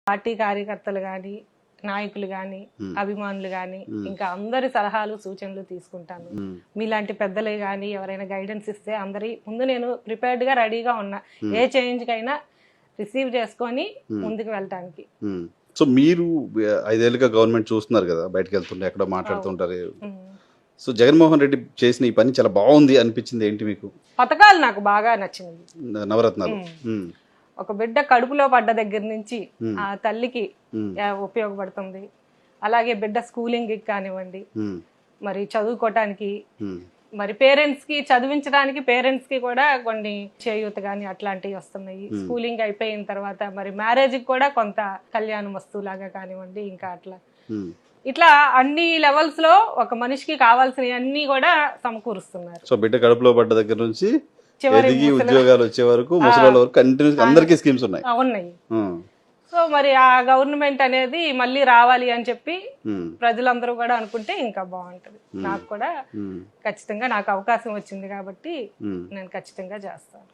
Party కార్యకర్తలు కానీ, నాయకులు కానీ, అభిమానులు కానీ ఇంకా అందరి సలహాలు సూచనలు తీసుకుంటాను. మీలాంటి పెద్దలే కానీ ఎవరైనా గైడెన్స్ ఇస్తే అందరి ముందు నేను ప్రిపేర్డ్గా రెడీగా ఉన్నా, ఏ చేంజ్కైనా రిసీవ్ చేసుకొని ముందుకు వెళ్ళటానికి. సో మీరు 5 ఏళ్ళుగా గవర్నమెంట్ చూస్తున్నారు కదా, బయటకు వెళ్తుంటే ఎక్కడో మాట్లాడుతుంటారు. సో జగన్మోహన్ రెడ్డి చేసిన ఈ పని చాలా బాగుంది అనిపించింది ఏంటి మీకు? పథకాలు నాకు బాగా నచ్చింది. నవరత్నాలు ఒక బిడ్డ కడుపులో పడ్డ దగ్గర నుంచి ఆ తల్లికి ఉపయోగపడుతుంది. అలాగే బిడ్డ స్కూలింగ్ కానివ్వండి, మరి చదువుకోవటానికి, మరి పేరెంట్స్ కి చదివించడానికి పేరెంట్స్ కి కూడా కొన్ని చేయూత గాని అట్లాంటివి వస్తున్నాయి. స్కూలింగ్ అయిపోయిన తర్వాత మరి మ్యారేజ్ కి కూడా కొంత కళ్యాణ వస్తువులాగా కానివ్వండి, ఇంకా అట్లా ఇట్లా అన్ని లెవెల్స్ లో ఒక మనిషికి కావాల్సినవి అన్ని కూడా సమకూరుస్తున్నారు. సో బిడ్డ కడుపులో పడ్డ దగ్గర నుంచి ఎదిగి ఉద్యోగాలు వచ్చే వరకు ముసలి వరకు కంటిన్యూస్ అందరికీ స్కీమ్స్ ఉన్నాయి. సో మరి ఆ గవర్నమెంట్ అనేది మళ్ళీ రావాలి అని చెప్పి ప్రజలందరూ కూడా అనుకుంటే ఇంకా బాగుంటది. నాకు కూడా ఖచ్చితంగా నాకు అవకాశం వచ్చింది కాబట్టి నేను ఖచ్చితంగా చేస్తాను.